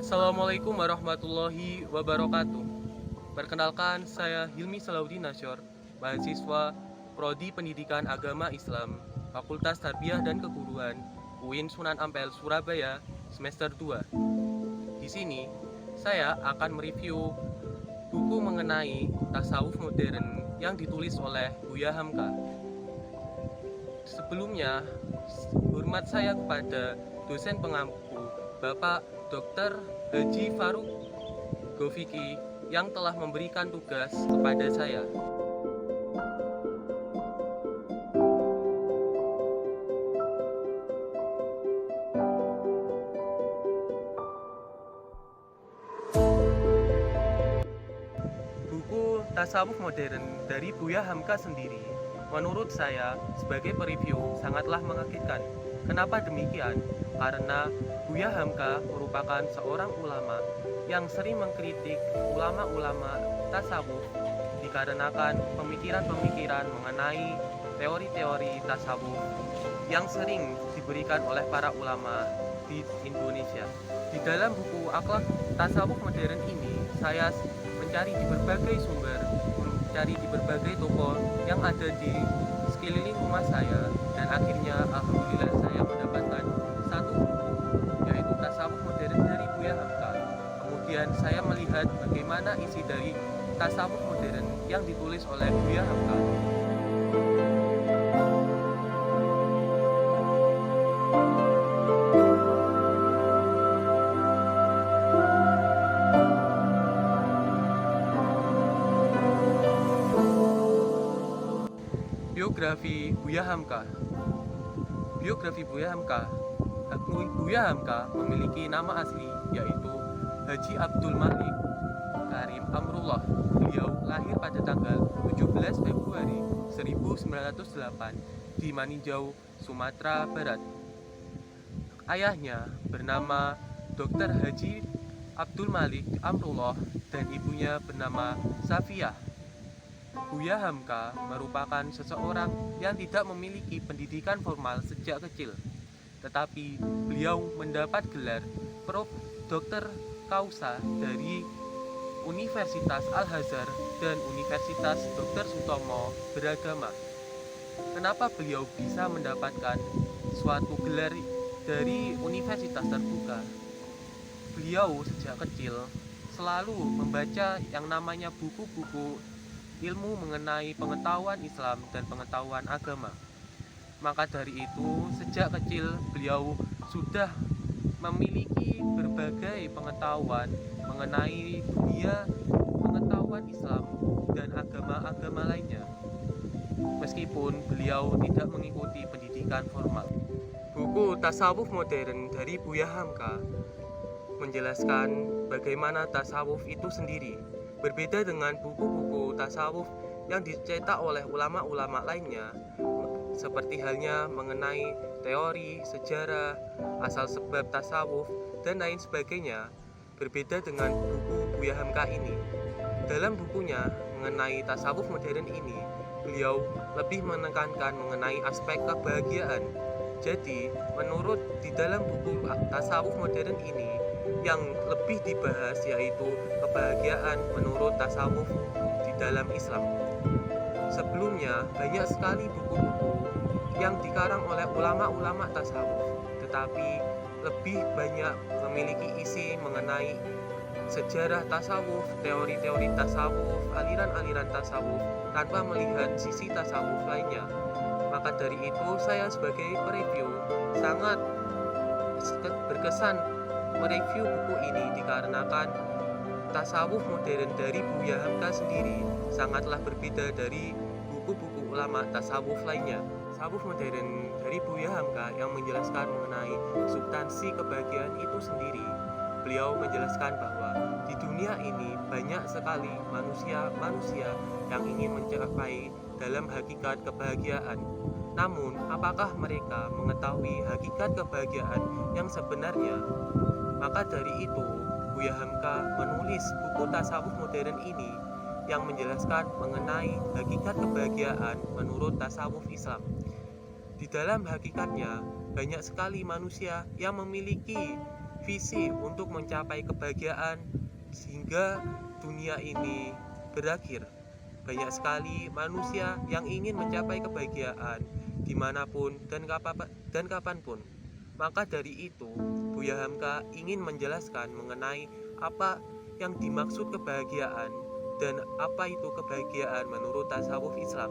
Assalamualaikum warahmatullahi wabarakatuh. Perkenalkan, saya Hilmi Salahuddin Nasyor, mahasiswa Prodi Pendidikan Agama Islam, Fakultas Tarbiyah dan Keguruan, UIN Sunan Ampel, Surabaya, semester 2. Di sini, saya akan mereview buku mengenai tasawuf modern yang ditulis oleh Buya Hamka. Sebelumnya, hormat saya kepada dosen pengampu Bapak Dr. Haji Faruk Goviki yang telah memberikan tugas kepada saya. Buku Tasawuf Modern dari Buya Hamka sendiri, menurut saya sebagai pereview sangatlah mengagetkan. Kenapa demikian? Karena Buya Hamka merupakan seorang ulama yang sering mengkritik ulama-ulama tasawuf dikarenakan pemikiran-pemikiran mengenai teori-teori tasawuf yang sering diberikan oleh para ulama di Indonesia. Di dalam buku Akhlak Tasawuf Modern ini, saya mencari di berbagai sumber, mencari di berbagai toko yang ada di sekeliling rumah saya, dan akhirnya alhamdulillah saya mendapatkan satu buku, yaitu Tasawuf Modern dari Buya Hamka. Kemudian saya melihat bagaimana isi dari tasawuf modern yang ditulis oleh Buya Hamka. Biografi Buya Hamka. Biografi Buya Hamka. Buya Hamka memiliki nama asli yaitu Haji Abdul Malik Karim Amrullah. Beliau lahir pada tanggal 17 Februari 1908 di Maninjau, Sumatera Barat. Ayahnya bernama Dr. Haji Abdul Malik Amrullah dan ibunya bernama Safiyah. Buya Hamka merupakan seseorang yang tidak memiliki pendidikan formal sejak kecil, tetapi beliau mendapat gelar Prof. Dr. Kausa dari Universitas Al-Azhar dan Universitas Dr. Sutomo Beragama. Kenapa beliau bisa mendapatkan suatu gelar dari universitas terbuka? Beliau sejak kecil selalu membaca yang namanya buku-buku ilmu mengenai pengetahuan Islam dan pengetahuan agama. Maka dari itu, sejak kecil beliau sudah memiliki berbagai pengetahuan mengenai dunia pengetahuan Islam dan agama-agama lainnya, meskipun beliau tidak mengikuti pendidikan formal. Buku Tasawuf Modern dari Buya Hamka menjelaskan bagaimana tasawuf itu sendiri. Berbeda dengan buku-buku tasawuf yang dicetak oleh ulama-ulama lainnya, seperti halnya mengenai teori, sejarah, asal sebab tasawuf, dan lain sebagainya. Berbeda dengan buku Buya Hamka ini. Dalam bukunya mengenai tasawuf modern ini, beliau lebih menekankan mengenai aspek kebahagiaan. Jadi, menurut di dalam buku tasawuf modern ini, yang lebih dibahas yaitu kebahagiaan menurut tasawuf di dalam Islam. Sebelumnya banyak sekali buku-buku yang dikarang oleh ulama-ulama tasawuf, tetapi lebih banyak memiliki isi mengenai sejarah tasawuf, teori-teori tasawuf, aliran-aliran tasawuf, tanpa melihat sisi tasawuf lainnya. Maka dari itu saya sebagai pereview sangat berkesan mereview buku ini dikarenakan tasawuf modern dari Buya Hamka sendiri sangatlah berbeda dari buku-buku ulama tasawuf lainnya. Tasawuf modern dari Buya Hamka yang menjelaskan mengenai substansi kebahagiaan itu sendiri. Beliau menjelaskan bahwa di dunia ini banyak sekali manusia yang ingin mencapai dalam hakikat kebahagiaan. Namun, apakah mereka mengetahui hakikat kebahagiaan yang sebenarnya? Maka dari itu, Buya Hamka menulis buku tasawuf modern ini yang menjelaskan mengenai hakikat kebahagiaan menurut tasawuf Islam. Di dalam hakikatnya, banyak sekali manusia yang memiliki visi untuk mencapai kebahagiaan sehingga dunia ini berakhir. Banyak sekali manusia yang ingin mencapai kebahagiaan dimanapun dan kapanpun. Maka dari itu, Buya Hamka ingin menjelaskan mengenai apa yang dimaksud kebahagiaan dan apa itu kebahagiaan menurut tasawuf Islam.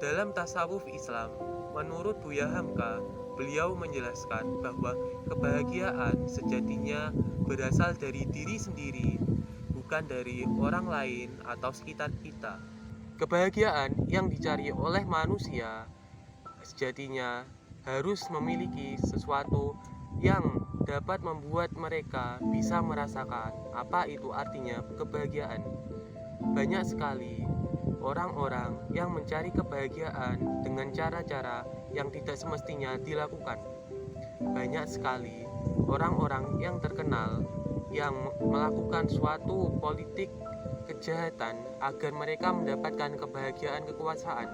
Dalam tasawuf Islam, menurut Buya Hamka, beliau menjelaskan bahwa kebahagiaan sejatinya berasal dari diri sendiri, bukan dari orang lain atau sekitar kita. Kebahagiaan yang dicari oleh manusia sejatinya harus memiliki sesuatu yang dapat membuat mereka bisa merasakan apa itu artinya kebahagiaan. Banyak sekali orang-orang yang mencari kebahagiaan dengan cara-cara yang tidak semestinya dilakukan. Banyak sekali orang-orang yang terkenal yang melakukan suatu politik kejahatan agar mereka mendapatkan kebahagiaan kekuasaan.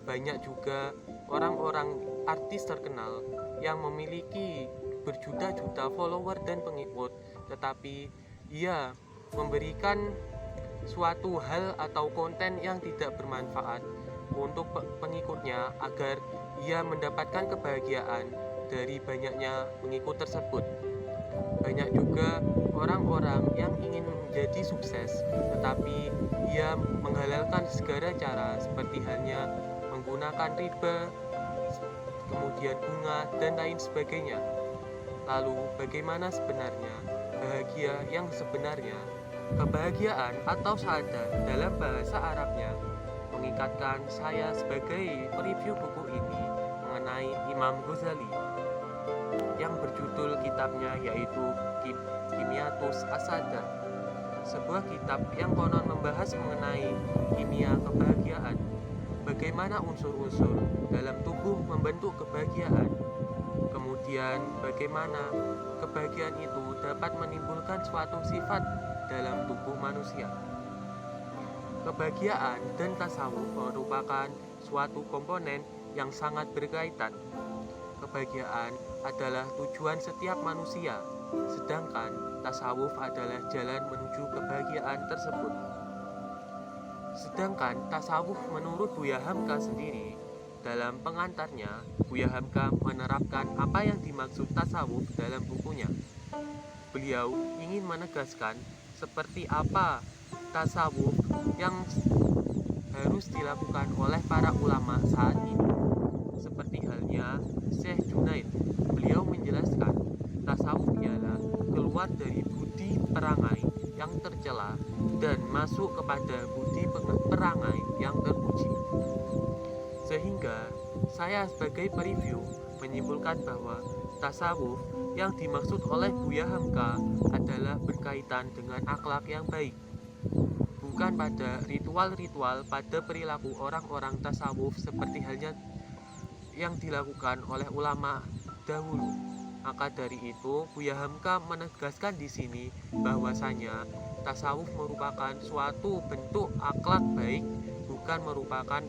Banyak juga orang-orang artis terkenal yang memiliki berjuta-juta follower dan pengikut, tetapi ia memberikan suatu hal atau konten yang tidak bermanfaat untuk pengikutnya agar ia mendapatkan kebahagiaan dari banyaknya pengikut tersebut. Banyak juga orang-orang yang ingin menjadi sukses, tetapi ia menghalalkan segala cara seperti halnya menggunakan riba, kemudian bunga, dan lain sebagainya. Lalu bagaimana sebenarnya bahagia yang sebenarnya? Kebahagiaan atau sa'adah dalam bahasa Arabnya mengikatkan saya sebagai mereview buku ini mengenai Imam Ghazali yang berjudul kitabnya yaitu Kimyatus As-Sa'adah, sebuah kitab yang konon membahas mengenai kimia kebahagiaan, bagaimana unsur-unsur dalam tubuh membentuk kebahagiaan, kemudian bagaimana kebahagiaan itu dapat menimbulkan suatu sifat dalam tubuh manusia. Kebahagiaan dan tasawuf merupakan suatu komponen yang sangat berkaitan. Kebahagiaan adalah tujuan setiap manusia, sedangkan tasawuf adalah jalan menuju kebahagiaan tersebut. Sedangkan tasawuf menurut Buya Hamka sendiri, dalam pengantarnya, Buya Hamka menerapkan apa yang dimaksud tasawuf dalam bukunya. Beliau ingin menegaskan seperti apa tasawuf yang harus dilakukan oleh para ulama saat ini. Seperti halnya Syekh Junaid, beliau menjelaskan tasawuf ialah keluar dari budi perangai yang tercela dan masuk kepada budi perangai yang terpuji. Sehingga saya sebagai preview menyimpulkan bahwa tasawuf yang dimaksud oleh Buya Hamka adalah berkaitan dengan akhlak yang baik, bukan pada ritual-ritual pada perilaku orang-orang tasawuf seperti halnya yang dilakukan oleh ulama dahulu. Maka dari itu, Buya Hamka menegaskan di sini bahwasanya tasawuf merupakan suatu bentuk akhlak baik, bukan merupakan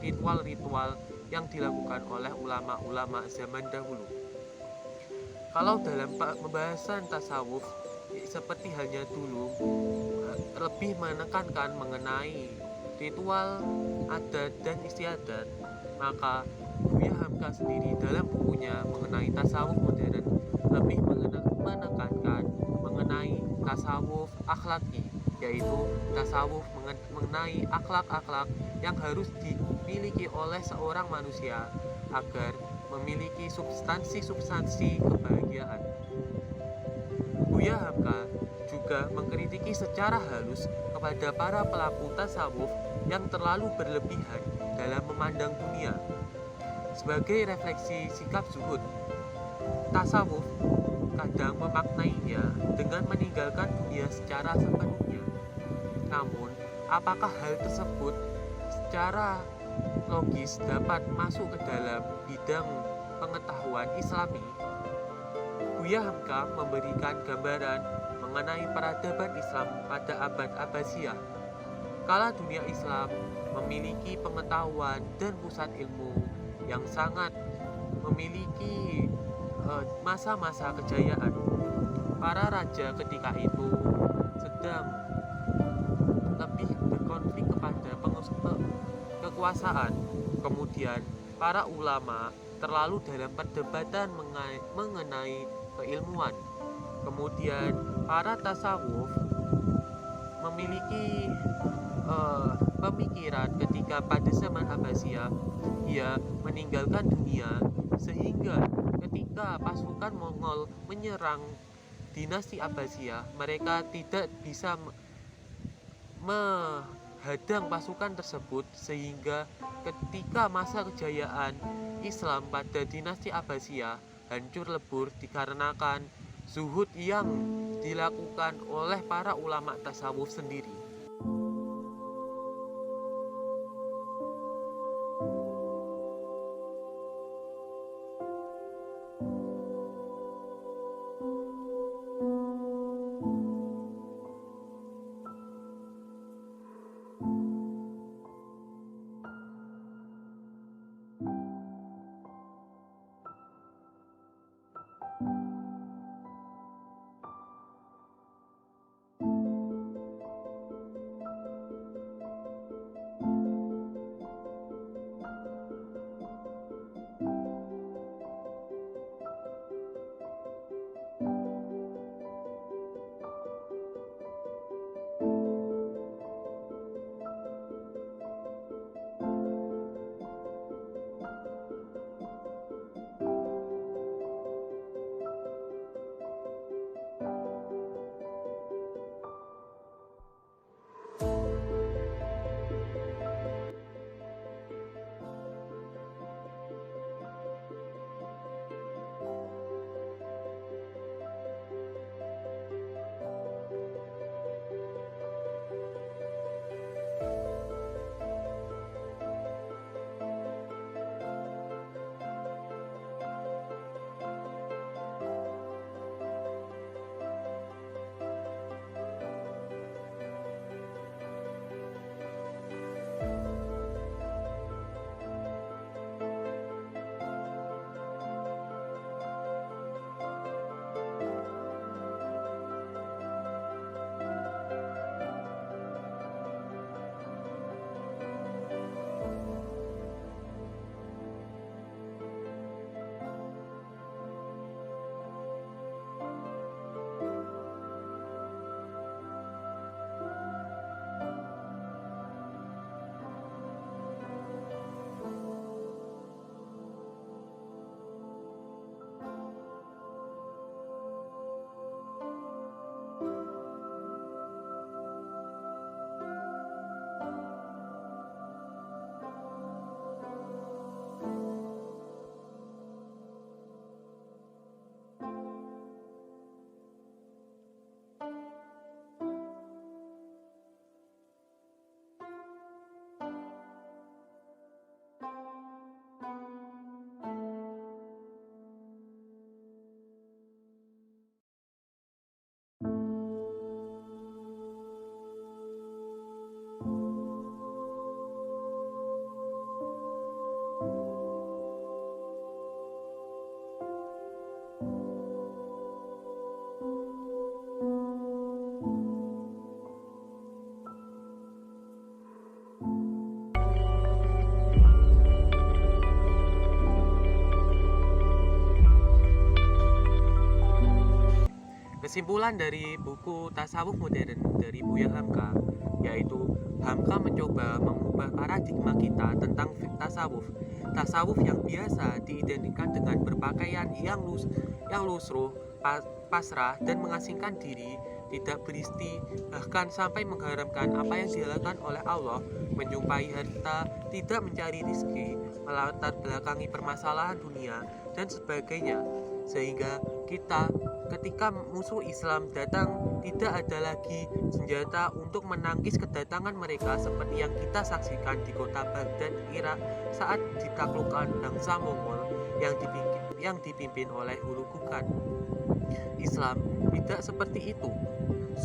ritual-ritual yang dilakukan oleh ulama-ulama zaman dahulu. Kalau dalam pembahasan tasawuf seperti halnya dulu lebih menekankan mengenai ritual, adat, dan istiadat, maka Buya Hamka sendiri dalam bukunya mengenai tasawuf modern lebih menekankan mengenai tasawuf akhlaki, yaitu tasawuf mengenai akhlak-akhlak yang harus dimiliki oleh seorang manusia agar memiliki substansi kebahagiaan. Buya Hamka juga mengkritiki secara halus kepada para pelaku tasawuf yang terlalu berlebihan dalam memandang dunia. Sebagai refleksi sikap zuhud, tasawuf kadang memaknainya dengan meninggalkan dunia secara sepenuhnya. Namun, apakah hal tersebut secara logis dapat masuk ke dalam bidang pengetahuan Islami? Buya Hamka memberikan gambaran mengenai peradaban Islam pada abad Abbasiyah. Kala dunia Islam memiliki pengetahuan dan pusat ilmu yang sangat memiliki masa-masa kejayaan. para raja ketika itu sedang lebih berkonflik kepada kekuasaan. Kemudian para ulama terlalu dalam perdebatan mengenai keilmuan. Kemudian para tasawuf memiliki pemikiran ketika pada zaman Abbasiyah ia meninggalkan dunia, sehingga ketika pasukan Mongol menyerang dinasti Abbasiyah, mereka tidak bisa menghadang pasukan tersebut, sehingga ketika masa kejayaan Islam pada dinasti Abbasiyah hancur lebur dikarenakan zuhud yang dilakukan oleh para ulama tasawuf sendiri. Kesimpulan dari buku Tasawuf Modern dari Buya Hamka, yaitu Hamka mencoba mengubah paradigma kita tentang tasawuf. Tasawuf yang biasa diidentikan dengan berpakaian yang lusruh, pasrah, dan mengasingkan diri, tidak beristi, bahkan sampai mengharamkan apa yang dilakukan oleh Allah, menjumpai harta, tidak mencari rizki, melatar belakangi permasalahan dunia, dan sebagainya. Sehingga kita ketika musuh Islam datang, tidak ada lagi senjata untuk menangkis kedatangan mereka seperti yang kita saksikan di kota Baghdad, Irak saat ditaklukkan bangsa Mongol yang dipimpin oleh Hulagu Khan. Islam tidak seperti itu.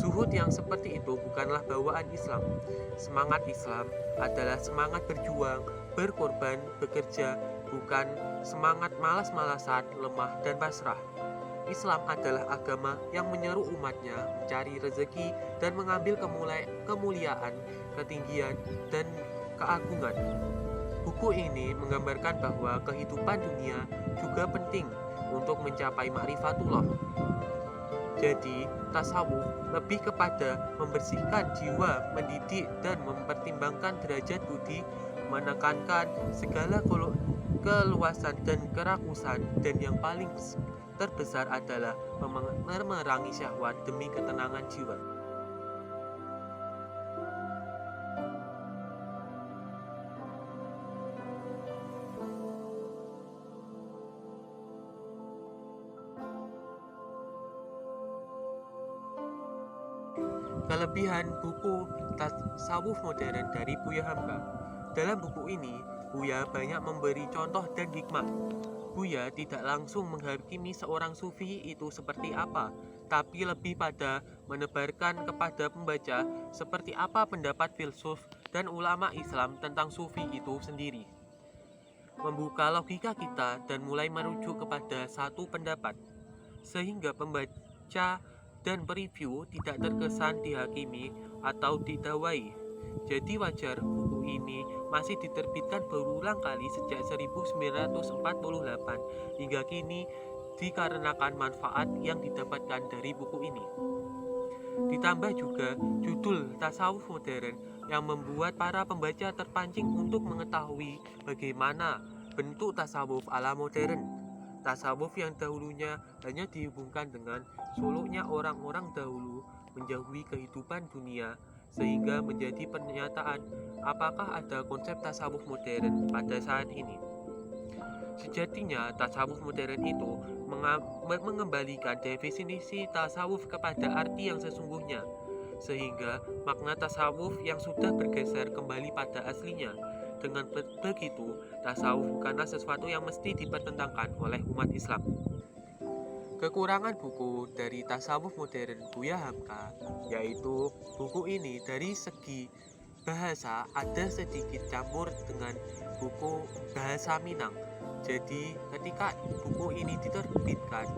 Zuhud yang seperti itu bukanlah bawaan Islam. Semangat Islam adalah semangat berjuang, berkorban, bekerja, bukan semangat malas-malasan, lemah, dan pasrah. Islam adalah agama yang menyeru umatnya mencari rezeki dan mengambil kemuliaan, ketinggian, dan keagungan. Buku ini menggambarkan bahwa kehidupan dunia juga penting untuk mencapai ma'rifatullah. Jadi, tasawuf lebih kepada membersihkan jiwa, mendidik dan mempertimbangkan derajat budi, menekankan segala keluasan dan kerakusan, dan yang paling terbesar adalah memerangi syahwat demi ketenangan jiwa. Kelebihan buku Tasawuf Modern dari Buya Hamka. Dalam buku ini, Buya banyak memberi contoh dan hikmah. Buya tidak langsung menghakimi seorang sufi itu seperti apa, tapi lebih pada menebarkan kepada pembaca seperti apa pendapat filsuf dan ulama Islam tentang sufi itu sendiri. Membuka logika kita dan mulai merujuk kepada satu pendapat, sehingga pembaca dan pereview tidak terkesan dihakimi atau didawai. Jadi wajar buku ini masih diterbitkan berulang kali sejak 1948 hingga kini dikarenakan manfaat yang didapatkan dari buku ini. Ditambah juga judul Tasawuf Modern yang membuat para pembaca terpancing untuk mengetahui bagaimana bentuk tasawuf ala modern. Tasawuf yang dahulunya hanya dihubungkan dengan suluknya orang-orang dahulu menjauhi kehidupan dunia, sehingga menjadi pernyataan apakah ada konsep tasawuf modern pada saat ini. Sejatinya tasawuf modern itu mengembalikan definisi tasawuf kepada arti yang sesungguhnya, sehingga makna tasawuf yang sudah bergeser kembali pada aslinya. Dengan begitu, tasawuf bukanlah sesuatu yang mesti dipertentangkan oleh umat Islam. Kekurangan buku dari Tasawuf Modern Buya Hamka yaitu buku ini dari segi bahasa ada sedikit campur dengan buku bahasa Minang. Jadi ketika buku ini diterbitkan,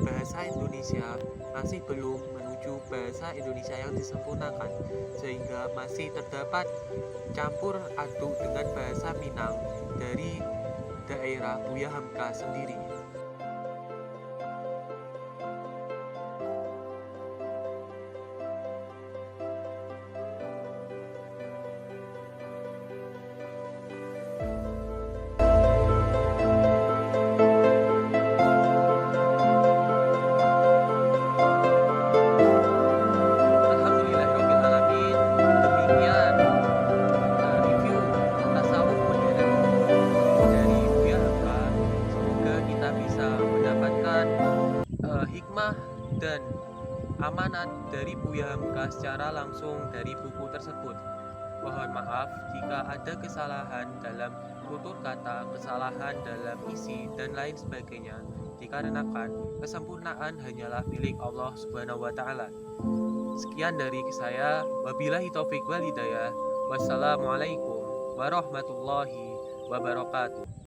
bahasa Indonesia masih belum menuju bahasa Indonesia yang disempurnakan, sehingga masih terdapat campur aduk dengan bahasa Minang dari daerah Buya Hamka sendiri. Alhamdulillahirrahmanirrahim. Demikian review tasawuf modern dari Buya Hamka. Semoga kita bisa mendapatkan hikmah dan amanat dari Buya Hamka secara langsung dari buku tersebut. Mohon maaf jika ada kesalahan dalam tutur kata, kesalahan dalam isi, dan lain sebagainya, dikarenakan kesempurnaan hanyalah milik Allah Subhanahu wa Ta'ala. Sekian dari saya, wabillahi taufik wal hidayah. Wassalamualaikum warahmatullahi wabarakatuh.